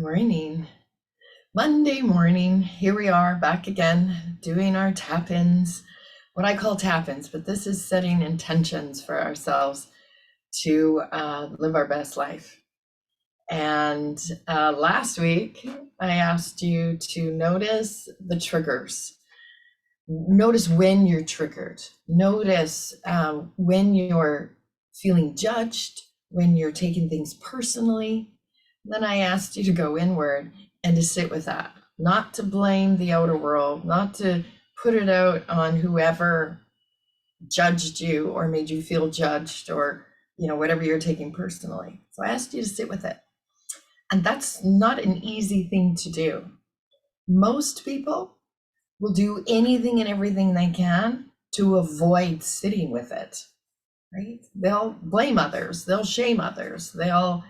morning. Monday morning. Here we are back again doing our tap-ins, what I call tap-ins, but this is setting intentions for ourselves to live our best life. And last week, I asked you to notice the triggers. Notice when you're triggered. Notice when you're feeling judged, when you're taking things personally. Then I asked you to go inward and to sit with that, not to blame the outer world, not to put it out on whoever judged you or made you feel judged or, whatever you're taking personally. So I asked you to sit with it. And that's not an easy thing to do. Most people will do anything and everything they can to avoid sitting with it, right? They'll blame others, they'll shame others, they'll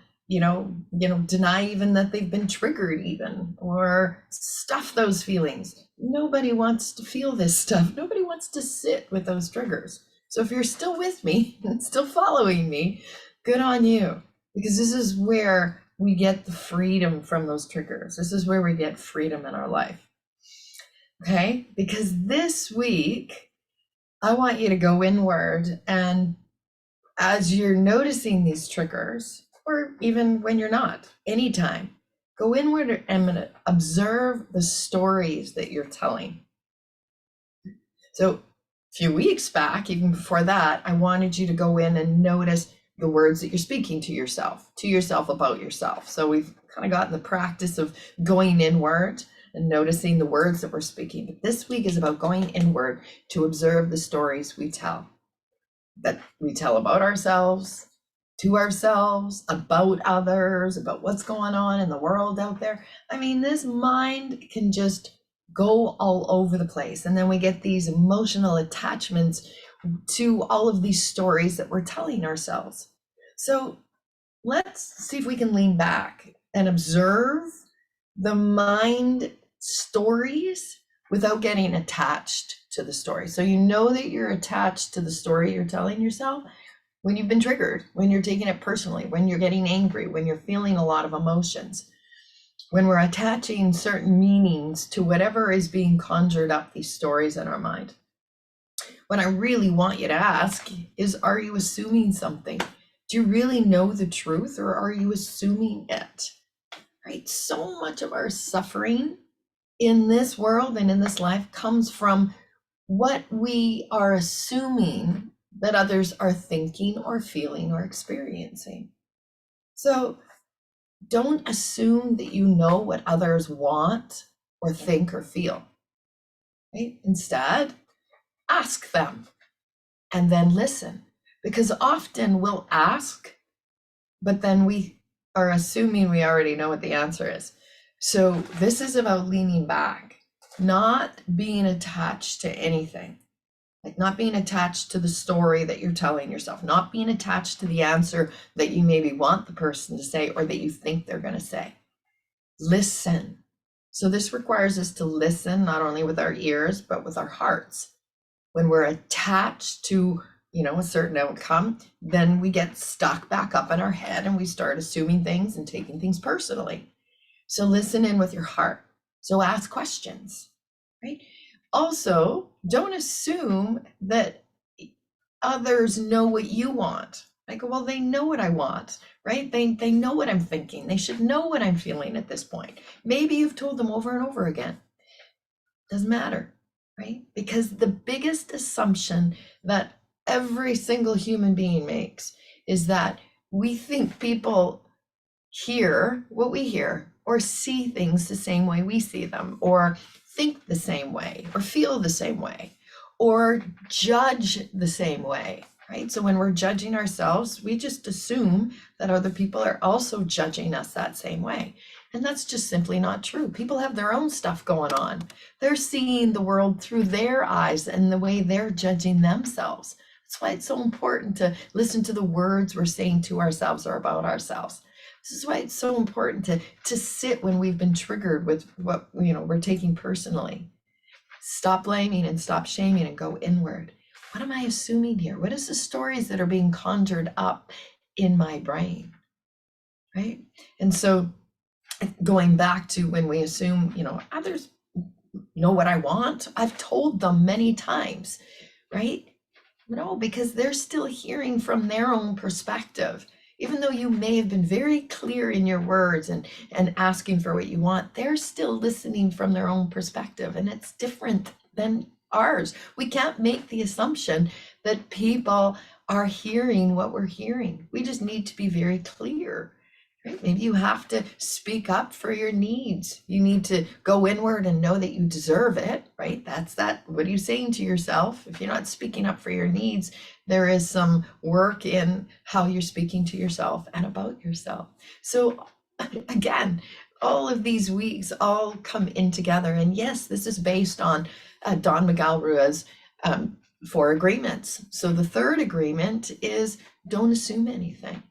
deny even that they've been triggered even, or stuff those feelings. Nobody wants to feel this stuff. Nobody wants to sit with those triggers. So if you're still with me and still following me, good on you, because this is where we get the freedom from those triggers. This is where we get freedom in our life. Okay, because this week, I want you to go inward, and as you're noticing these triggers, or even when you're not, anytime, go inward and observe the stories that you're telling. So a few weeks back, even before that, I wanted you to go in and notice the words that you're speaking to yourself about yourself. So we've kind of gotten the practice of going inward and noticing the words that we're speaking. But this week is about going inward to observe the stories we tell, that we tell about ourselves, to ourselves, about others, about what's going on in the world out there. I mean, this mind can just go all over the place. And then we get these emotional attachments to all of these stories that we're telling ourselves. So let's see if we can lean back and observe the mind stories without getting attached to the story. So you know that you're attached to the story you're telling yourself when you've been triggered, when you're taking it personally, when you're getting angry, when you're feeling a lot of emotions, when we're attaching certain meanings to whatever is being conjured up, these stories in our mind. What I really want you to ask is, are you assuming something? Do you really know the truth, or are you assuming it? Right? So much of our suffering in this world and in this life comes from what we are assuming that others are thinking or feeling or experiencing. So don't assume that you know what others want or think or feel. Right? Instead, ask them and then listen, because often we'll ask, but then we are assuming we already know what the answer is. So this is about leaning back, not being attached to anything, like not being attached to the story that you're telling yourself, not being attached to the answer that you maybe want the person to say or that you think they're going to say. Listen. So this requires us to listen, not only with our ears, but with our hearts. When we're attached to a certain outcome, then we get stuck back up in our head and we start assuming things and taking things personally. So listen in with your heart. So ask questions, right? Also, don't assume that others know what you want. Like, well, they know what I want, right? They know what I'm thinking. They should know what I'm feeling at this point. Maybe you've told them over and over again. Doesn't matter, right? Because the biggest assumption that every single human being makes is that we think people hear what we hear, or see things the same way we see them, or think the same way, or feel the same way, or judge the same way, right? So when we're judging ourselves, we just assume that other people are also judging us that same way. And that's just simply not true. People have their own stuff going on. They're seeing the world through their eyes and the way they're judging themselves. That's why it's so important to listen to the words we're saying to ourselves or about ourselves. This is why it's so important to sit when we've been triggered with what we're taking personally. Stop blaming and stop shaming and go inward. What am I assuming here? What is the stories that are being conjured up in my brain, right? And so going back to when we assume, others know what I want. I've told them many times, right? No, because they're still hearing from their own perspective. Even though you may have been very clear in your words and asking for what you want, they're still listening from their own perspective, and it's different than ours. We can't make the assumption that people are hearing what we're hearing. We just need to be very clear. Right? Maybe you have to speak up for your needs. You need to go inward and know that you deserve it, right? That's that. What are you saying to yourself? If you're not speaking up for your needs, there is some work in how you're speaking to yourself and about yourself. So again, all of these weeks all come in together. And yes, this is based on Don Miguel Ruiz 4 agreements. So the third agreement is don't assume anything.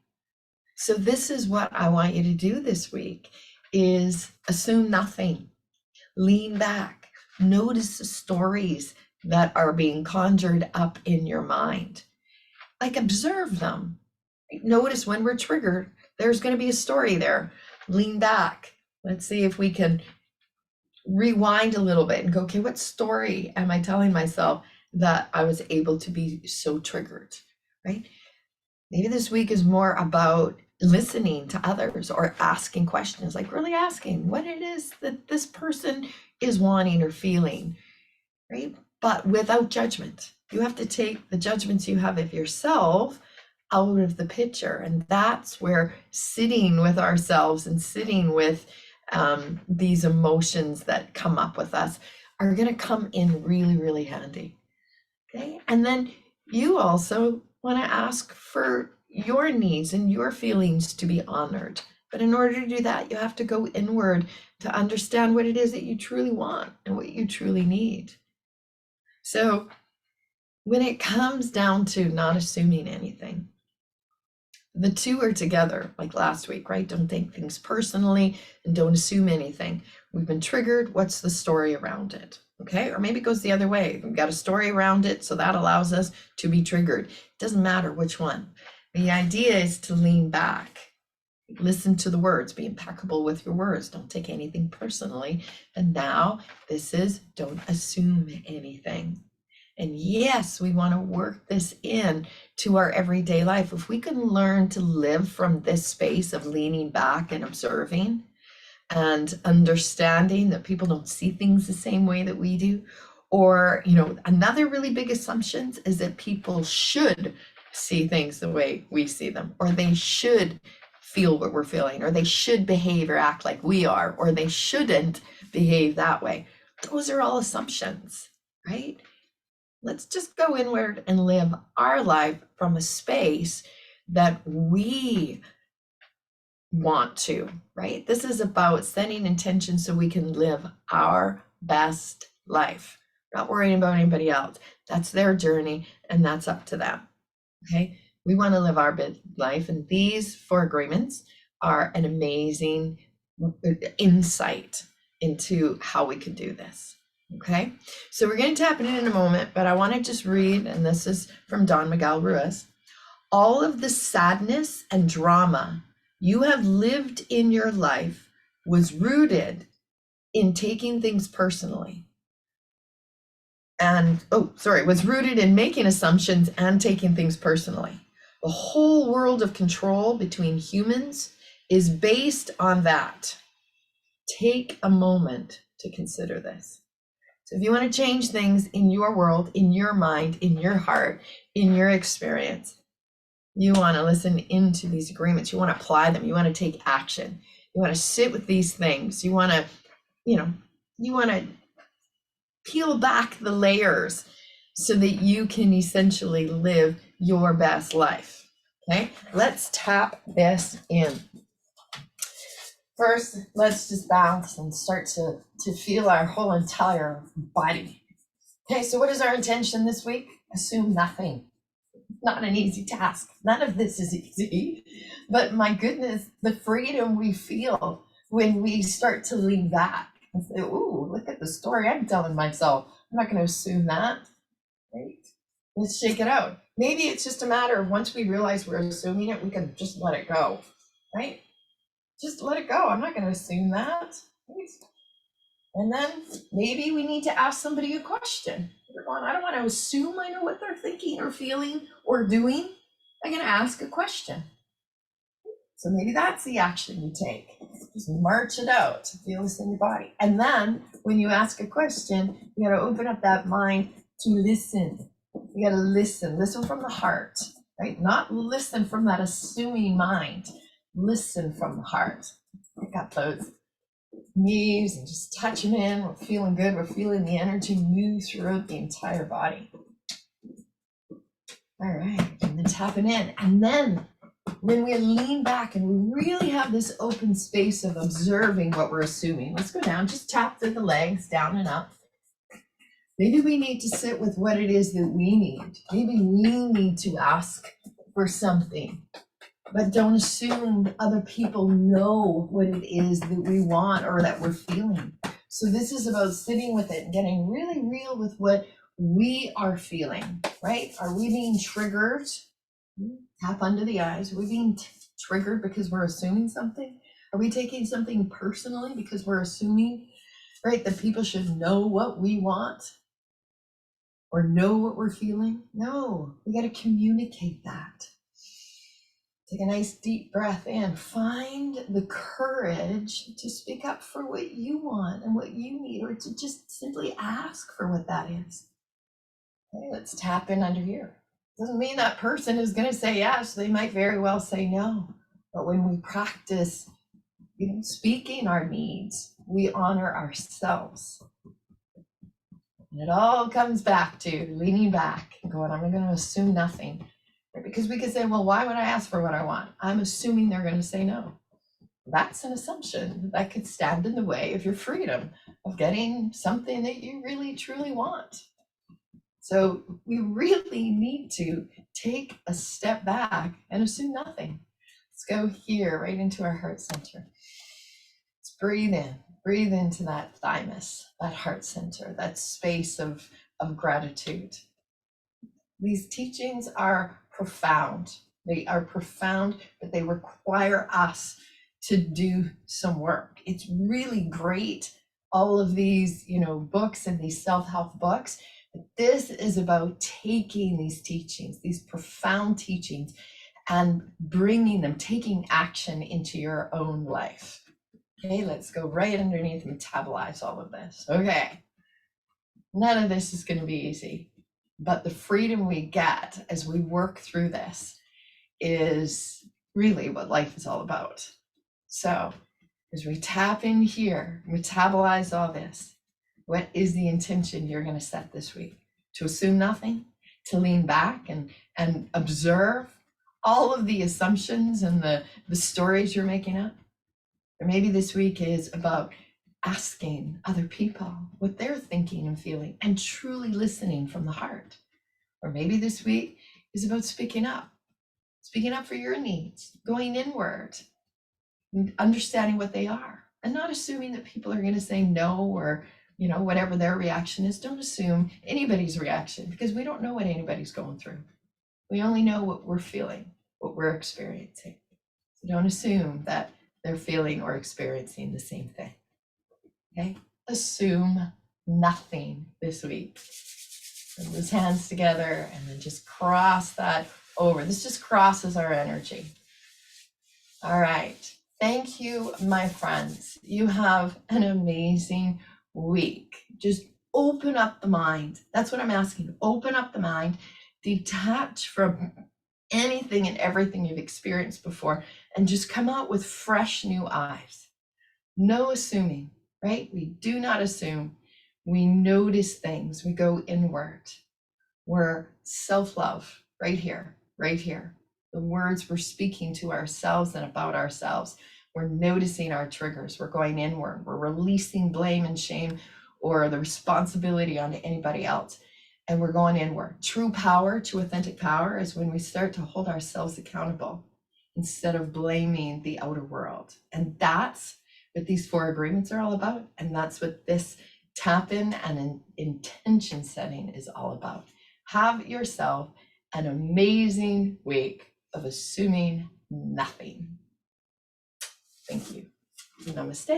So this is what I want you to do this week is assume nothing, lean back, notice the stories that are being conjured up in your mind, like observe them. Notice when we're triggered, there's going to be a story there. Lean back. Let's see if we can rewind a little bit and go, okay, what story am I telling myself that I was able to be so triggered, right? Maybe this week is more about listening to others or asking questions, like really asking what it is that this person is wanting or feeling, right? But without judgment. You have to take the judgments you have of yourself out of the picture. And that's where sitting with ourselves and sitting with these emotions that come up with us are going to come in really, really handy. Okay. And then you also want to ask for your needs and your feelings to be honored. But in order to do that, you have to go inward to understand what it is that you truly want and what you truly need. So when it comes down to not assuming anything, the two are together, like last week, right? Don't take things personally and don't assume anything. We've been triggered. What's the story around it? Okay, or maybe it goes the other way. We've got a story around it, so that allows us to be triggered. It doesn't matter which one. The idea is to lean back, listen to the words, be impeccable with your words, don't take anything personally. And now this is don't assume anything. And yes, we want to work this in to our everyday life. If we can learn to live from this space of leaning back and observing, and understanding that people don't see things the same way that we do. Or, another really big assumption is that people should see things the way we see them, or they should feel what we're feeling, or they should behave or act like we are, or they shouldn't behave that way. Those are all assumptions, right? Let's just go inward and live our life from a space that we want to, right? This is about setting intention so we can live our best life, not worrying about anybody else. That's their journey and that's up to them. Okay. We want to live our best life. And these 4 agreements are an amazing insight into how we can do this. Okay. So we're going to tap in a moment, but I want to just read, and this is from Don Miguel Ruiz. All of the sadness and drama you have lived in your life was rooted in taking things personally. And, was rooted in making assumptions and taking things personally. The whole world of control between humans is based on that. Take a moment to consider this. So if you want to change things in your world, in your mind, in your heart, in your experience, you want to listen into these agreements. You want to apply them. You want to take action. You want to sit with these things. You want to, you want to peel back the layers so that you can essentially live your best life. Okay, let's tap this in. First, let's just bounce and start to feel our whole entire body. Okay, so what is our intention this week? Assume nothing. Not an easy task. None of this is easy, but my goodness, the freedom we feel when we start to lean back and say, ooh, look at the story I'm telling myself. I'm not going to assume that, right? Let's shake it out. Maybe it's just a matter of once we realize we're assuming it, we can just let it go, right? Just let it go. I'm not going to assume that. And then maybe we need to ask somebody a question. We're going, I don't want to assume I know what they're thinking or feeling or doing. I'm going to ask a question. So maybe that's the action you take. Just march it out, feel this in your body. And then when you ask a question, you got to open up that mind to listen. You got to listen from the heart, right? Not listen from that assuming mind. Listen from the heart. Pick up those knees and just touch them in. We're feeling good. We're feeling the energy move throughout the entire body. All right, and then tapping in. And then when we lean back and we really have this open space of observing what we're assuming, let's go down, just tap through the legs, down and up. Maybe we need to sit with what it is that we need. Maybe we need to ask for something, but don't assume other people know what it is that we want or that we're feeling. So this is about sitting with it and getting really real with what we are feeling, right? Are we being triggered? Tap under the eyes. Are we being triggered because we're assuming something? Are we taking something personally because we're assuming, right, that people should know what we want or know what we're feeling? No, we got to communicate that. Take a nice deep breath in. Find the courage to speak up for what you want and what you need, or to just simply ask for what that is. Okay, let's tap in under here. Doesn't mean that person is going to say yes. They might very well say no. But when we practice, speaking our needs, we honor ourselves. And it all comes back to leaning back and going, I'm going to assume nothing. Because we could say, well, why would I ask for what I want? I'm assuming they're going to say no. That's an assumption that could stand in the way of your freedom of getting something that you really, truly want. So we really need to take a step back and assume nothing. Let's go here, right into our heart center. Let's breathe in. Breathe into that thymus, that heart center, that space of gratitude. These teachings are profound. They are profound, but they require us to do some work. It's really great, all of these, books and these self-help books. But this is about taking these teachings, these profound teachings, and bringing them, taking action into your own life. Okay, let's go right underneath and metabolize all of this. Okay, none of this is going to be easy, but the freedom we get as we work through this is really what life is all about. So as we tap in here, metabolize all this, what is the intention you're going to set this week? To assume nothing, to lean back and observe all of the assumptions and the stories you're making up? Or maybe this week is about asking other people what they're thinking and feeling and truly listening from the heart. Or maybe this week is about speaking up for your needs, going inward, understanding what they are, and not assuming that people are going to say no or, whatever their reaction is. Don't assume anybody's reaction, because we don't know what anybody's going through. We only know what we're feeling, what we're experiencing. So don't assume that they're feeling or experiencing the same thing. Okay? Assume nothing this week. Bring those hands together and then just cross that over. This just crosses our energy. All right. Thank you, my friends. You have an amazing week. Just open up the mind. That's what I'm asking. Open up the mind. Detach from anything and everything you've experienced before and just come out with fresh new eyes. No assuming, right? We do not assume. We notice things. We go inward. We're self-love right here, right here. The words we're speaking to ourselves and about ourselves. We're noticing our triggers. We're going inward. We're releasing blame and shame or the responsibility onto anybody else. And we're going inward. True power, true authentic power is when we start to hold ourselves accountable instead of blaming the outer world. And that's what these 4 agreements are all about. And that's what this tap in and intention setting is all about. Have yourself an amazing week of assuming nothing. Thank you. Namaste.